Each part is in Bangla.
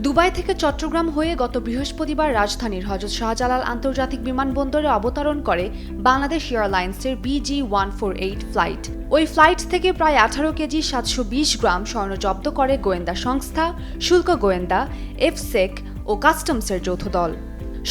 দুবাই থেকে চট্টগ্রাম হয়ে গত বৃহস্পতিবার রাজধানীর হযরত শাহজালাল আন্তর্জাতিক বিমানবন্দরে অবতরণ করে বাংলাদেশ এয়ারলাইন্সের BG148 ফ্লাইট। ওই ফ্লাইট থেকে প্রায় 18 কেজি 720 গ্রাম স্বর্ণ জব্দ করে গোয়েন্দা সংস্থা, শুল্ক গোয়েন্দা, এফসেক ও কাস্টমসের যৌথ দল।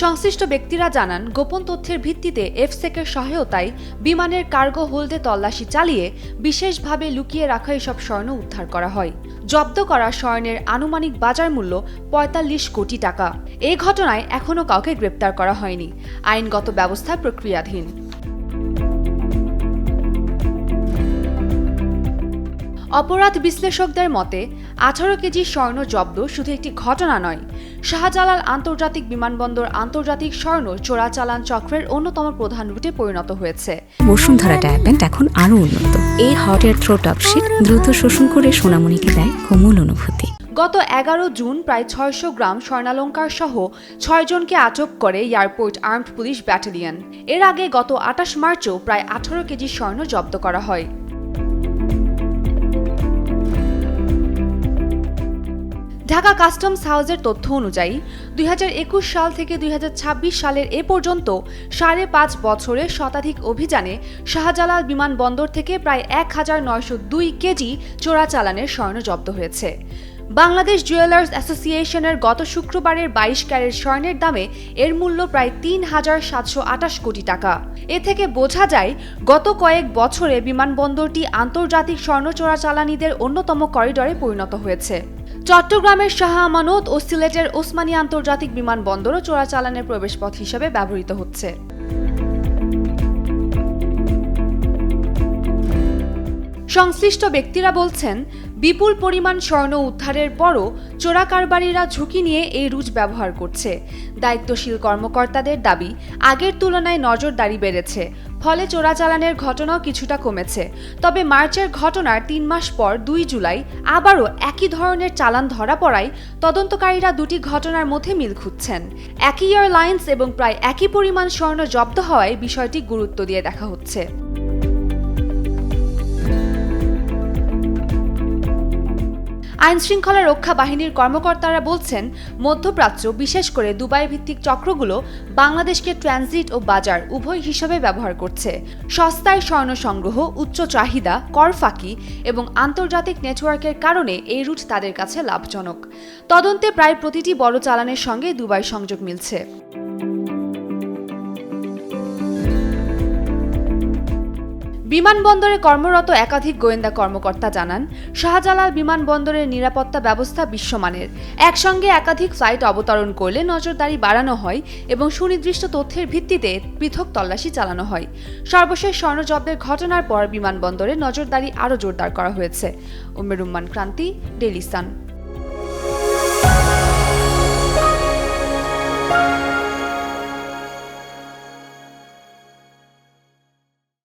সংশ্লিষ্ট ব্যক্তিরা জানান, গোপন তথ্যের ভিত্তিতে এফসেকের সহায়তায় বিমানের কার্গো হোল্ডে তল্লাশি চালিয়ে বিশেষভাবে লুকিয়ে রাখা এসব স্বর্ণ উদ্ধার করা হয়। জব্দ করা স্বর্ণের আনুমানিক বাজার মূল্য ৪৫ কোটি টাকা। এই ঘটনায় এখনও কাউকে গ্রেপ্তার করা হয়নি। আইনগত ব্যবস্থা প্রক্রিয়াধীন। অপরাধ বিশ্লেষকদের মতে 18 কেজি স্বর্ণ জব্দ শুধু একটি ঘটনা নয়, শাহজালাল আন্তর্জাতিক বিমানবন্দর আন্তর্জাতিক স্বর্ণ চোরাচালান চক্রের অন্যতম প্রধান রুটে পরিণত হয়েছে। বসুন্ধরা ডায়াপেন্ট এখন আরও উন্নত। এই hot air through top sheet দ্রুত শোষণ করে সোনামণিকে দেয় কোমল অনুভূতি। গত 11 জুন প্রায় 600 গ্রাম স্বর্ণালংকার সহ 6 জনকে আটক করে এয়ারপোর্ট আর্মড পুলিশ ব্যাটালিয়ন। এর আগে গত 28 মার্চও প্রায় 18 কেজি স্বর্ণ জব্দ করা হয়। ঢাকা কাস্টমস হাউসের তথ্য অনুযায়ী 2021 সাল থেকে 2026 সালের এ পর্যন্ত 5.5 বছরের শতাধিক অভিযানে শাহজালাল বিমানবন্দর থেকে প্রায় 1902 কেজি চোরাচালানের স্বর্ণ জব্দ হয়েছে। বাংলাদেশ জুয়েলার্স অ্যাসোসিয়েশনের গত শুক্রবারের 22 ক্যারেট স্বর্ণের দামে এর মূল্য প্রায় 3,728 কোটি টাকা। এ থেকে বোঝা যায়, গত কয়েক বছরে বিমানবন্দরটি আন্তর্জাতিক স্বর্ণ চোরাচালানিদের অন্যতম করিডরে পরিণত হয়েছে। চট্টগ্রামের শাহ আমানত ও সিলেটের ওসমানী আন্তর্জাতিক বিমানবন্দরও চোরাচালানের প্রবেশপথ হিসেবে ব্যবহৃত হচ্ছে। সংশ্লিষ্ট ব্যক্তিরা বলছেন, বিপুল পরিমাণ স্বর্ণ উদ্ধারের পরও চোরা কারবারিরা ঝুঁকি নিয়ে এই রুট ব্যবহার করছে। দায়িত্বশীল কর্মকর্তাদের দাবি, আগের তুলনায় নজরদারি বেড়েছে, ফলে চোরাচালানের ঘটনাও কিছুটা কমেছে। তবে মার্চের ঘটনার 3 মাস পর 2 জুলাই আবারও একই ধরনের চালান ধরা পড়ায় তদন্তকারীরা দুটি ঘটনার মধ্যে মিল খুঁজছেন। একই এয়ারলাইন্স এবং প্রায় একই পরিমাণ স্বর্ণ জব্দ হওয়ায় বিষয়টি গুরুত্ব দিয়ে দেখা হচ্ছে। আইনশৃঙ্খলা রক্ষা বাহিনীর কর্মকর্তারা বলছেন, মধ্যপ্রাচ্য, বিশেষ করে দুবাই ভিত্তিক চক্রগুলো বাংলাদেশকে ট্রানজিট ও বাজার উভয় হিসেবে ব্যবহার করছে। সস্তায় স্বর্ণ সংগ্রহ, উচ্চ চাহিদা, কর ফাঁকি এবং আন্তর্জাতিক নেটওয়ার্কের কারণে এই রুট তাদের কাছে লাভজনক। তদন্তে প্রায় প্রতিটি বড় চালানের সঙ্গে দুবাই সংযোগ মিলছে। বিমানবন্দরে কর্মরত একাধিক গোয়েন্দা কর্মকর্তা জানান, শাহজালাল বিমানবন্দরের নিরাপত্তা ব্যবস্থা বিশ্বমানের। একসঙ্গে একাধিক ফ্লাইট অবতরণ করলে নজরদারি বাড়ানো হয় এবং সুনির্দিষ্ট তথ্যের ভিত্তিতে পৃথক তল্লাশি চালানো হয়। সর্বশেষ স্বর্ণ জব্দের ঘটনার পর বিমানবন্দরে নজরদারি আরও জোরদার করা হয়েছে। উম্মে রুম্মান ক্রান্তি, ডেইলি সান।